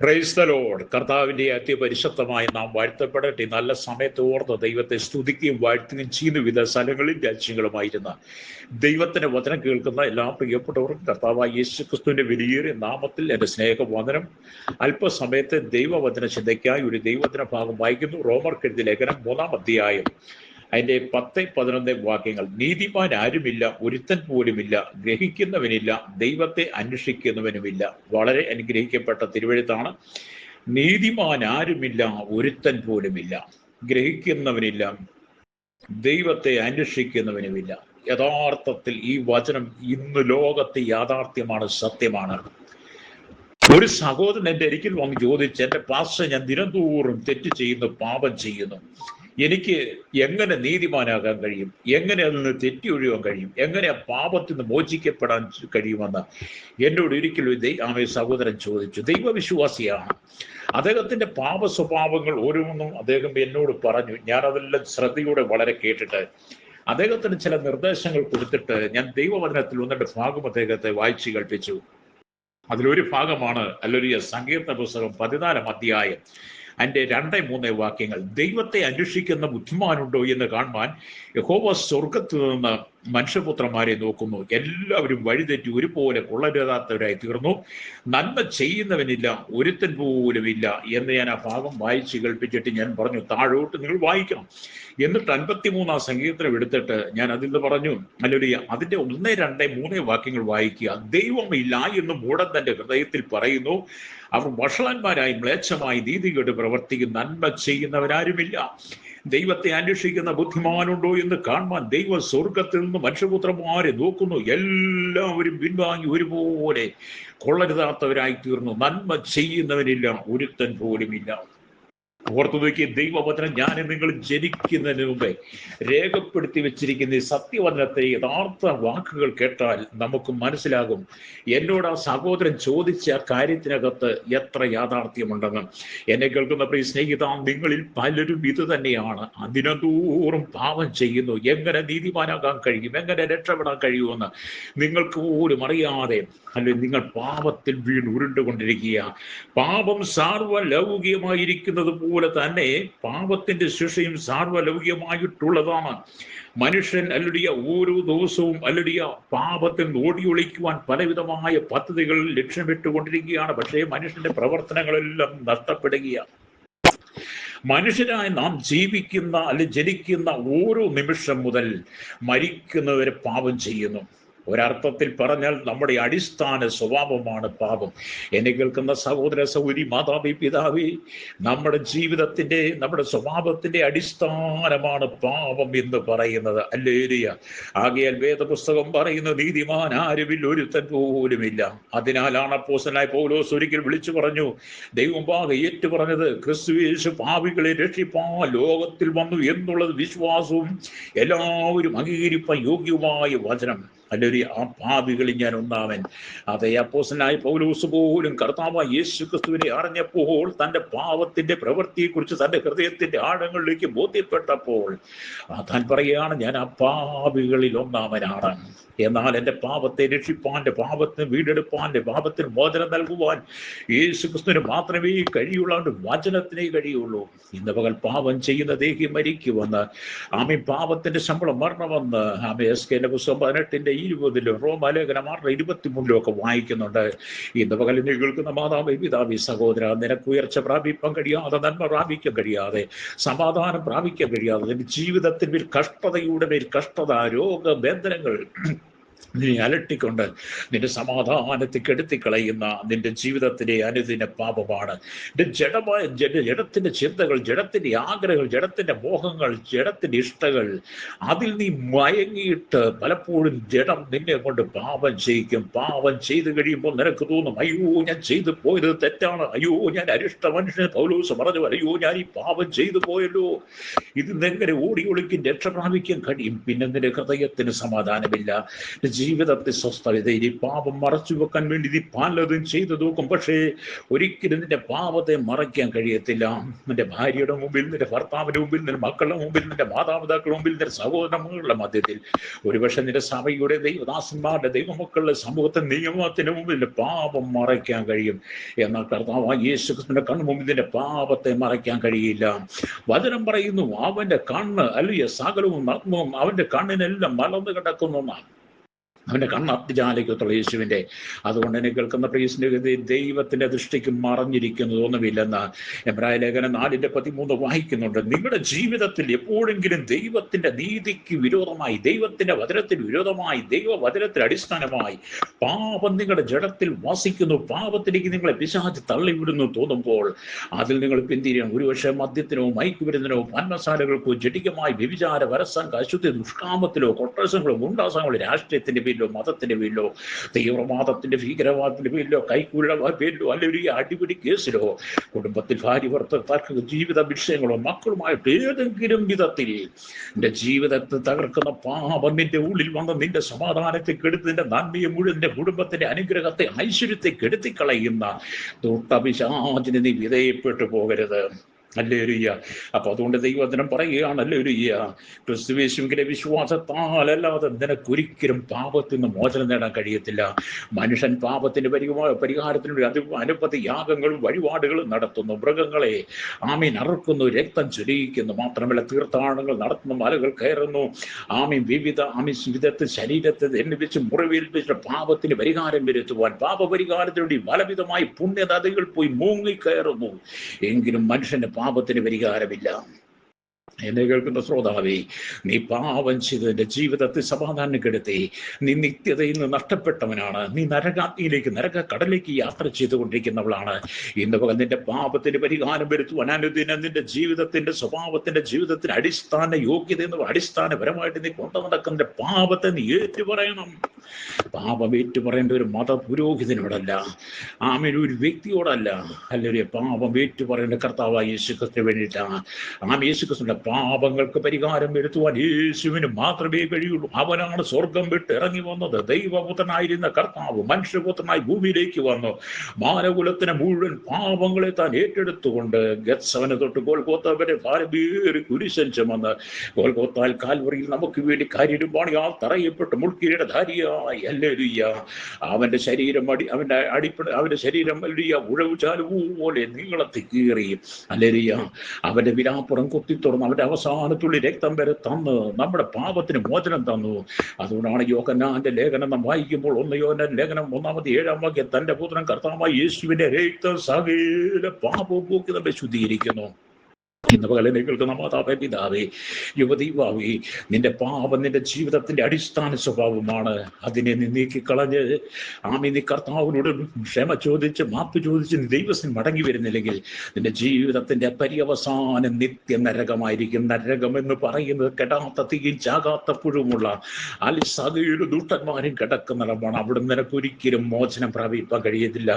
Praise the Lord. കർത്താവിന്റെ അതിപരിശുദ്ധമായി നാം വാഴ്ത്തപ്പെടട്ടെ. നല്ല സമയത്ത് ഓർത്ത് ദൈവത്തെ സ്തുതിക്കുകയും വാഴ്ത്തുകയും ചെയ്യുന്ന വിവിധ സ്ഥലങ്ങളിൽ രാജ്യങ്ങളുമായിരുന്ന ദൈവത്തിന്റെ വചനം കേൾക്കുന്ന എല്ലാ പ്രിയപ്പെട്ടവർക്കും കർത്താവായ യേശു ക്രിസ്തുവിന്റെ വലിയേറിയ നാമത്തിൽ എൻ്റെ സ്നേഹവന്ദനം. അല്പസമയത്ത് ദൈവവചന ചിന്തയ്ക്കായി ഒരു ദൈവവചന ഭാഗം വായിക്കുന്നു. റോമർക്കെഴുതിയ ലേഖനം 3-ാം അധ്യായം അതിൻ്റെ 10-11 വാക്യങ്ങൾ. നീതിമാൻ ആരുമില്ല, ഒരുത്തൻ പോലുമില്ല, ഗ്രഹിക്കുന്നവനില്ല, ദൈവത്തെ അന്വേഷിക്കുന്നവനുമില്ല. വളരെ അനുഗ്രഹിക്കപ്പെട്ട തിരുവെഴുത്താണ്. നീതിമാൻ ആരുമില്ല, ഒരുത്തൻ പോലുമില്ല, ഗ്രഹിക്കുന്നവനില്ല, ദൈവത്തെ അന്വേഷിക്കുന്നവനുമില്ല. യഥാർത്ഥത്തിൽ ഈ വചനം ഇന്ന് ലോകത്തെ യാഥാർത്ഥ്യമാണ്, സത്യമാണ്. ഒരു സഹോദരൻ എൻ്റെ ഒരിക്കൽ വന്ന് ചോദിച്ചു, എൻ്റെ പാസ്റ്റർ, ഞാൻ ദിനംതോറും തെറ്റ് ചെയ്യുന്നു, പാപം ചെയ്യുന്നു, എനിക്ക് എങ്ങനെ നീതിമാനാകാൻ കഴിയും, എങ്ങനെ അതിൽ നിന്ന് തെറ്റി ഒഴിയാൻ കഴിയും, എങ്ങനെ പാപത്തിൽ നിന്ന് മോചിക്കപ്പെടാൻ കഴിയുമെന്ന് എന്നോട് ഒരിക്കലും സഹോദരൻ ചോദിച്ചു. ദൈവവിശ്വാസിയാണ്. അദ്ദേഹത്തിന്റെ പാപ സ്വഭാവങ്ങൾ ഓരോന്നും അദ്ദേഹം എന്നോട് പറഞ്ഞു. ഞാൻ അതെല്ലാം ശ്രദ്ധയോടെ വളരെ കേട്ടിട്ട് അദ്ദേഹത്തിന് ചില നിർദ്ദേശങ്ങൾ കൊടുത്തിട്ട് ഞാൻ ദൈവവചനത്തിൽ 1-2 ഭാഗം അദ്ദേഹത്തെ വായിച്ചു കേൾപ്പിച്ചു. അതിലൊരു ഭാഗമാണ് ഹല്ലേലൂയ സങ്കീർത്തന പുസ്തകം 14-ാം അധ്യായം അതിൻ്റെ 2-3 വാക്യങ്ങൾ. ദൈവത്തെ അന്വേഷിക്കുന്ന ബുദ്ധിമാനുണ്ടോ എന്ന് കാണുവാൻ യഹോവ സ്വർഗത്തിൽ നിന്ന് മനുഷ്യപുത്രന്മാരെ നോക്കുന്നു. എല്ലാവരും വഴിതെറ്റി ഒരുപോലെ കൊള്ളരുതാത്തവരായി തീർന്നു, നന്മ ചെയ്യുന്നവനില്ല, ഒരുത്തൻ പോലും ഇല്ല എന്ന് ഞാൻ ആ ഭാഗം വായിച്ച് കേൾപ്പിച്ചിട്ട് ഞാൻ പറഞ്ഞു, താഴോട്ട് നിങ്ങൾ വായിക്കണം. എന്നിട്ട് 53-ാം സങ്കീർത്തനം എടുത്തിട്ട് ഞാൻ അതിൽ നിന്ന് പറഞ്ഞു, ഹല്ലേലൂയ, അതിൻ്റെ 1, 2, 3 വാക്യങ്ങൾ വായിക്കുക. ദൈവമില്ല എന്ന് മൂഢൻ തന്റെ ഹൃദയത്തിൽ പറയുന്നു, അവർ വഷളന്മാരായി മ്ലേച്ഛമായി നീതികേട് പ്രവർത്തിക്കും, നന്മ ചെയ്യുന്നവരാരുമില്ല. ദൈവത്തെ അന്വേഷിക്കുന്ന ബുദ്ധിമാനുണ്ടോ എന്ന് കാണുവാൻ ദൈവ സ്വർഗത്തിൽ നിന്ന് മനുഷ്യപുത്രന്മാരെ നോക്കുന്നു. എല്ലാവരും പിൻവാങ്ങി ഒരുപോലെ കൊള്ളരുതാത്തവരായി തീർന്നു, നന്മ ചെയ്യുന്നവനില്ല, ഒരുത്തൻ പോലുമില്ല. ഓർത്തു നോക്കിയ ദൈവവചനം ഞാൻ നിങ്ങൾ ജനിക്കുന്നതിന് മുമ്പേ രേഖപ്പെടുത്തി വെച്ചിരിക്കുന്ന ഈ സത്യവചനത്തെ യഥാർത്ഥ വാക്കുകൾ കേട്ടാൽ നമുക്ക് മനസ്സിലാകും എന്നോട് ആ സഹോദരൻ ചോദിച്ച കാര്യത്തിനകത്ത് എത്ര യാഥാർത്ഥ്യമുണ്ടെന്ന്. എന്നെ കേൾക്കുന്ന പ്രിയ സ്നേഹിത, നിങ്ങളിൽ പലരും ഇത് തന്നെയാണ്. അതിനന്തോറും പാപം ചെയ്യുന്നു. എങ്ങനെ നീതിമാനാകാൻ കഴിയും, എങ്ങനെ രക്ഷപ്പെടാൻ കഴിയുമെന്ന് നിങ്ങൾക്ക് പോലും അറിയാതെ അല്ലെങ്കിൽ നിങ്ങൾ പാപത്തിൽ വീണ് ഉരുണ്ടുകൊണ്ടിരിക്കുക. പാപം സാർവലൗകികമായിരിക്കുന്നത് പോലെ തന്നെ പാപത്തിന്റെ ശിക്ഷയും സാർവലൗകികമായിട്ടുള്ളതാണ്. മനുഷ്യൻ അല്ലുടിയ ഓരോ ദിവസവും അല്ലുടിയ പാപത്തിൽ ഓടിയൊളിക്കുവാൻ പലവിധമായ പദ്ധതികൾ ലക്ഷ്യമിട്ടുകൊണ്ടിരിക്കുകയാണ്. പക്ഷേ മനുഷ്യന്റെ പ്രവർത്തനങ്ങളെല്ലാം നഷ്ടപ്പെടുകയാണ്. മനുഷ്യരായി നാം ജീവിക്കുന്ന അല്ലെങ്കിൽ ജനിക്കുന്ന ഓരോ നിമിഷം മുതൽ മരിക്കുന്നവരെ പാപം ചെയ്യുന്നു. ഒരർത്ഥത്തിൽ പറഞ്ഞാൽ നമ്മുടെ അടിസ്ഥാന സ്വഭാവമാണ് പാപം. എന്നെ കേൾക്കുന്ന സഹോദര സഹോദരി, മാതാവി, പിതാവി, നമ്മുടെ ജീവിതത്തിന്റെ നമ്മുടെ സ്വഭാവത്തിന്റെ അടിസ്ഥാനമാണ് പാപം എന്ന് പറയുന്നത്. ഹല്ലേലൂയ. ആകയാൽ വേദപുസ്തകം പറയുന്ന നീതിമാൻ ആരുമില്ല, ഒരുത്തൻ പോലുമില്ല. അതിനാലാണ് അപ്പോസ്തലനായ പൗലോസ് ഒരിക്കൽ വിളിച്ചു പറഞ്ഞു, ദൈവം ഏറ്റു പറഞ്ഞത്, ക്രിസ്തുയേശു പാപികളെ രക്ഷിപ്പാൻ ലോകത്തിൽ വന്നു എന്നുള്ളത് വിശ്വാസവും എല്ലാവരും അംഗീകരിപ്പാൻ യോഗ്യവുമായ വചനം. അല്ലെങ്കിൽ ആ പാപികളിൽ ഞാൻ ഒന്നാമൻ. അതെ, അപ്പോസ്തലനായ പൗലോസ് പോലും കർത്താവായ യേശു ക്രിസ്തുവിനെ അറിഞ്ഞപ്പോൾ തൻ്റെ പാപത്തിന്റെ പ്രവൃത്തിയെക്കുറിച്ച് തൻ്റെ ഹൃദയത്തിന്റെ ആഴങ്ങളിലേക്ക് ബോധ്യപ്പെട്ടപ്പോൾ താൻ പറയുകയാണ്, ഞാൻ ആ പാപികളിൽ ഒന്നാമനാണ്. എന്നാൽ എൻ്റെ പാപത്തെ രക്ഷിപ്പാൻ, എൻ്റെ പാപത്തിന് വീണ്ടെടുപ്പാൻ, എൻ്റെ പാപത്തിന് മോചനം നൽകുവാൻ യേശു ക്രിസ്തുവിന് മാത്രമേ കഴിയുള്ളൂ, വചനത്തിനേ കഴിയുള്ളൂ. ഇന്ന് പകൽ പാപം ചെയ്യുന്ന ദേഹി മരിക്കുമെന്ന്, ആമേ പാപത്തിന്റെ ശമ്പളം മരണമെന്ന് എസ്കേന്റെ പുസ്തകം 18-20 റോമാലേഖനം 6-23 ഒക്കെ വായിക്കുന്നുണ്ട്. ഇന്ന് പകൽ നീ കേൾക്കുന്ന മാതാവേ, പിതാവേ, സഹോദര, നിനക്ക് ഉയർച്ച പ്രാപിക്കാൻ കഴിയാതെ, നന്മ പ്രാപിക്കാൻ കഴിയാതെ, സമാധാനം പ്രാപിക്കാൻ കഴിയാതെ, നിന്റെ ജീവിതത്തിൽ മേൽ കഷ്ടതയുടെ മേൽ കഷ്ടത, രോഗബന്ധനങ്ങൾ നീ അലട്ടിക്കൊണ്ട് നിന്റെ സമാധാനത്തെ കെടുത്തിക്കളയുന്ന നിന്റെ ജീവിതത്തിലെ അനുദിന പാപമാണ്. ജഡത്തിന്റെ ചിന്തകൾ, ജഡത്തിന്റെ ആഗ്രഹങ്ങൾ, ജഡത്തിന്റെ മോഹങ്ങൾ, ജഡത്തിന്റെ ഇഷ്ടങ്ങൾ, അതിൽ നീ മയങ്ങിയിട്ട് പലപ്പോഴും ജഡം നിന്നെ കൊണ്ട് പാപം ചെയ്യിക്കും. പാപം ചെയ്തു കഴിയുമ്പോൾ നിനക്ക് തോന്നും, അയ്യോ ഞാൻ ചെയ്തു പോയത് തെറ്റാണ്, അയ്യോ ഞാൻ അരിഷ്ട മനുഷ്യൻ. പൗലോസ് പറഞ്ഞു, അയ്യോ ഞാൻ ഈ പാപം ചെയ്തു പോയല്ലോ, ഇത് എങ്ങനെ ഓടി ഒളിക്കും രക്ഷ പ്രാപിക്കാൻ കഴിയും? പിന്നെ നിന്റെ ഹൃദയത്തിന് സമാധാനമില്ല, ജീവിതത്തിൽ സ്വസ്ഥത. ഇനി പാപം മറച്ചു വെക്കാൻ വേണ്ടി നീ പലതും ചെയ്തു നോക്കും, പക്ഷേ ഒരിക്കലും നിന്റെ പാപത്തെ മറയ്ക്കാൻ കഴിയത്തില്ല. നിന്റെ ഭാര്യയുടെ മുമ്പിൽ, നിന്റെ ഭർത്താവിന്റെ മുമ്പിൽ, നിന്റെ മക്കളുടെ മുമ്പിൽ, നിന്റെ മാതാപിതാക്കളുടെ മുമ്പിൽ, നിന്റെ സഹോദരങ്ങളുടെ മധ്യത്തിൽ, ഒരുപക്ഷെ നിന്റെ സഭയുടെ ദൈവദാസന്മാരുടെ ദൈവമക്കളുടെ സമൂഹത്തെ നിയമത്തിന്റെ മുമ്പിൽ പാപം മറയ്ക്കാൻ കഴിയും. എന്നാൽ കർത്താവായ യേശുക്രിസ്തുവിന്റെ കണ്ണുമുമ്പിൽ നിന്റെ പാപത്തെ മറയ്ക്കാൻ കഴിയില്ല. വചനം പറയുന്നു, അവന്റെ കണ്ണ് അല്ലെ സകലവും നഗ്നവും, അവന്റെ കണ്ണിനെല്ലാം മലർന്നു കിടക്കുന്നു എന്നാണ്. അവന്റെ കണ്ണാപ്തിജാലയ്ക്കത്തുള്ള യേശുവിന്റെ. അതുകൊണ്ട് എന്നെ കേൾക്കുന്ന പ്രിയ സ്നേഹിതരെ, ദൈവത്തിന്റെ ദൃഷ്ടിക്ക് മറഞ്ഞിരിക്കുന്നതൊന്നുമില്ലെന്ന് എബ്രായ ലേഖനം 4:13 വായിക്കുന്നുണ്ട്. നിങ്ങളുടെ ജീവിതത്തിൽ എപ്പോഴെങ്കിലും ദൈവത്തിന്റെ നീതിക്ക് വിരോധമായി, ദൈവത്തിന്റെ വചനത്തിന് വിരോധമായി, ദൈവവചനത്തിന് അടിസ്ഥാനമായി പാപം നിങ്ങളുടെ ജഡത്തിൽ വസിക്കുന്നു, പാപത്തിലേക്ക് നിങ്ങളെ പിശാച് തള്ളിവിടുന്നു തോന്നുമ്പോൾ അതിൽ നിങ്ങൾ പിന്തിരിയണം. ഒരുപക്ഷെ മദ്യത്തിനോ മയക്കുമരുന്നിനോ പാൻമസാലകൾക്കോ ജഡികമായി വ്യഭിചാര, വരസംഘ, അശുദ്ധി, ദുഷ്കാമത്തിലോ, കൊട്ടേഷങ്ങളോ, ഗുണ്ടാസങ്ങളോ, രാഷ്ട്രീയത്തിന്റെ പേരിലോ, മതത്തിന്റെ പേരിലോ, തീവ്രവാദത്തിന്റെ ഭീകരവാദത്തിന്റെ പേരിലോ, കൈക്കൂലിയുടെ പേരിലോ, അല്ലെങ്കിൽ അടിപിടി കേസിലോ, കുടുംബത്തിൽ ഭാര്യ ഭർത്തൃ ജീവിത വിഷയങ്ങളോ, മക്കളുമായിട്ട് ഏതെങ്കിലും വിധത്തിൽ നിന്റെ ജീവിതത്തെ തകർക്കുന്ന പാപം നിന്റെ ഉള്ളിൽ വന്ന് നിന്റെ സമാധാനത്തെ കെടുത്തി, നിന്റെ നന്മയെ മുഴുവൻ, നിന്റെ കുടുംബത്തിന്റെ അനുഗ്രഹത്തെ, ഐശ്വര്യത്തെ കെടുത്തിക്കളയുന്ന ദുഷ്ടപിശാചിന് നീ വിധേയപ്പെട്ടു പോകരുത്. ഹല്ലേലൂയ. അപ്പൊ അതുകൊണ്ട് ദൈവവചനം പറയുകയാണ്, ഹല്ലേലൂയ, ക്രിസ്തുയേശുവിന്റെ വിശ്വാസത്താൽ അല്ലാതെ നിനക്കൊരിക്കലും പാപത്തിൽ നിന്ന് മോചനം നേടാൻ കഴിയത്തില്ല. മനുഷ്യൻ പാപത്തിന്റെ പരിഹാരത്തിനുള്ള അനുപതി യാഗങ്ങളും വഴിപാടുകളും നടത്തുന്നു, മൃഗങ്ങളെ അറുക്കുന്നു, രക്തം ചൊരിയിക്കുന്നു, മാത്രമല്ല തീർത്ഥാടനങ്ങൾ നടത്തുന്നു, മലകൾ കയറുന്നു, വിധത്തിൽ ശരീരത്തെ എണ്ണിവെച്ച് മുറിവേൽപ്പിച്ച പാപത്തിന് പരിഹാരം വരുത്തുവാൻ, പാപപരിഹാരത്തിനു വേണ്ടി പലവിധമായി പുണ്യനദികൾ പോയി മുങ്ങിക്കയറുന്നു. എങ്കിലും മനുഷ്യന്റെ പാപത്തിന് പരിഹാരമില്ല. എന്നെ കേൾക്കുന്ന ശ്രോതാവേ, നീ പാപം ചെയ്ത് നിന്റെ ജീവിതത്തിൽ സമാധാനം കെടുത്തി, നീ നിത്യതയിൽ നിന്ന് നഷ്ടപ്പെട്ടവനാണ്. നീ നരകാഗ്നിയിലേക്ക്, നരകക്കടലിലേക്ക് യാത്ര ചെയ്തുകൊണ്ടിരിക്കുന്നവളാണ്. ഇന്ന് പകൽ നിന്റെ പാപത്തിന് പരിഹാരം വരുത്തുവാൻ, അനുദിനം നിന്റെ ജീവിതത്തിന്റെ സ്വഭാവത്തിന്റെ ജീവിതത്തിന് അടിസ്ഥാന യോഗ്യത എന്ന് അടിസ്ഥാനപരമായിട്ട് നീ കൊണ്ടു നടക്കുന്ന പാപത്തെ നീ ഏറ്റുപറയണം. പാപം ഏറ്റുപറയേണ്ട ഒരു മത പുരോഹിതനോടല്ല, ഒരു വ്യക്തിയോടല്ല. അല്ലെങ്കിൽ പാപം ഏറ്റുപറയേണ്ട കർത്താവായ യേശുക്രിസ്തുവിന് വേണ്ടിയിട്ടാണ്. യേശുക്രിസ്തുവിന്റെ പാപങ്ങൾക്ക് പരിഹാരം വരുത്തുവാൻ യേശുവിന് മാത്രമേ കഴിയുള്ളൂ. അവനാണ് സ്വർഗം വിട്ട് ഇറങ്ങി വന്നത്. ദൈവപുത്രനായിരുന്ന കർത്താവ് മനുഷ്യപുത്രനായി ഭൂമിയിലേക്ക് വന്നു. മാനകുലത്തിന് മുഴുവൻ പാപങ്ങളെ താൻ ഏറ്റെടുത്തുകൊണ്ട് ഗത്സമന തൊട്ട് ഗോൽഗോത്ത വരെ ഭാരമേറി കുരിശൻ ചുമന്ന് ഗോൽഗോത്താൽ കാൽവറിയിൽ നമുക്ക് വേണ്ടി കരിരുമ്പാണിയാൽ തറയപ്പെട്ട് മുൾക്കിരീട ധാരിയായി, ഹല്ലേലൂയ, അവന്റെ ശരീരം അവന്റെ ശരീരം ഉഴവുചാലു പോലെ നീളത്തിൽ കീറി, ഹല്ലേലൂയ, അവന്റെ വിലാപ്പുറം കുത്തിത്തുറന്ന് അവന്റെ അവസാനത്തുള്ളി രക്തം വരെ തന്ന് നമ്മുടെ പാപത്തിന് മോചനം തന്നു. അതുകൊണ്ടാണ് യോഹന്നാന്റെ ലേഖനം നാം വായിക്കുമ്പോൾ 1 യോഹന്നാൻ ലേഖനം 1-7 വാക്യം, തന്റെ പുത്രൻ കർത്താവായ യേശുവിന്റെ രക്തം സകല പാപവും പോക്കി നമ്മെ ശുദ്ധീകരിക്കുന്നു. ഇന്ന് പകലിനെ കേൾക്കുന്ന മാതാവേ, പിതാവേ, യുവതീവാവേ, നിന്റെ പാപം നിന്റെ ജീവിതത്തിന്റെ അടിസ്ഥാന സ്വഭാവമാണ്. അതിനെ നീ നീക്കിക്കളഞ്ഞ് നീ കർത്താവിനോട് ക്ഷമ ചോദിച്ച് മാപ്പ് ചോദിച്ച് നീ ദൈവത്തിന് മടങ്ങി വരുന്നില്ലെങ്കിൽ നിന്റെ ജീവിതത്തിന്റെ പര്യവസാനം നിത്യ നരകമായിരിക്കും. നരകം എന്ന് പറയുന്നത് കെടാത്ത തീയും ചാകാത്ത പുഴുമുള്ള സകല ദുഷ്ടന്മാരും കിടക്കുന്നിടമാണ്. അവിടെ നിനക്കൊരിക്കലും മോചനം പ്രാപിക്കാൻ കഴിയത്തില്ല.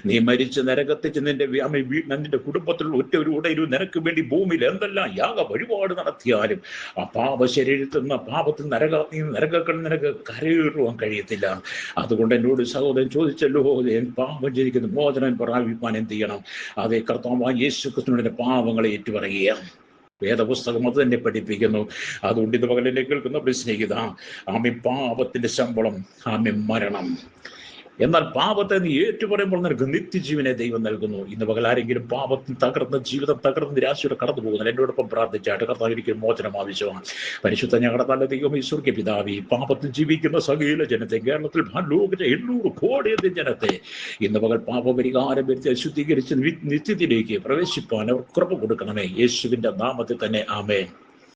നീ മരിച്ച് നരകത്തിച്ച് നിന്റെ കുടുംബത്തിലുള്ള ഒറ്റ ഒരു ഉടയൊരു നിനക്ക് വേണ്ടി ഭൂമിയിൽ എന്തെല്ലാം യാഗ വഴിപാട് നടത്തിയാലും ആ പാപ ശരീരത്തിൽ നിന്ന് പാപത്തിൽ നരകങ്ങൾ നിനക്ക് കരയേറുവാൻ കഴിയത്തില്ല. അതുകൊണ്ട് എന്നോട് സഹോദരൻ ചോദിച്ചല്ലോ, പാപം ചെയ്തിരിക്കുന്ന മോചനം പ്രാപിപ്പാൻ എന്ത് ചെയ്യണം? അതേ കർത്താവായ യേശുക്രിസ്തുവിന്റെ പാപങ്ങളെ ഏറ്റുപറയുക. വേദപുസ്തകം അത് തന്നെ പഠിപ്പിക്കുന്നു. അതുകൊണ്ട് ഇത് പകലിനെ കേൾക്കുന്ന സ്നേഹിത, പാപത്തിന്റെ ശമ്പളം മരണം. എന്നാൽ പാപത്തെ നീ ഏറ്റുപറയുമ്പോൾ നിനക്ക് നിത്യജീവനെ ദൈവം നൽകുന്നു. ഇന്ന് പകൽ ആരെങ്കിലും പാപത്തിൽ തകർന്ന് ജീവിതം തകർന്ന് നിരാശയോടെ കടന്നു പോകുന്നത് എന്നോടൊപ്പം പ്രാർത്ഥിച്ചാട്ട് കർത്താവ് എനിക്ക് മോചനം ആവശ്യമാണ്. പരിശുദ്ധ ഞങ്ങളുടെ നല്ല ദൈവം ഈശ്വര്യ പിതാവി, പാപത്തിൽ ജീവിക്കുന്ന സകല ജനത്തെ, കേരളത്തിൽ ലോകത്തെ 800 കോടിയധികം ജനത്തെ ഇന്ന് പകൽ പാപപരിഹാരം വരുത്തി ശുദ്ധീകരിച്ച് നിത്യത്തിലേക്ക് പ്രവേശിപ്പാൻ അവർ കൃപ കൊടുക്കണമേ. യേശുവിന്റെ നാമത്തിൽ തന്നെ ആമേൻ.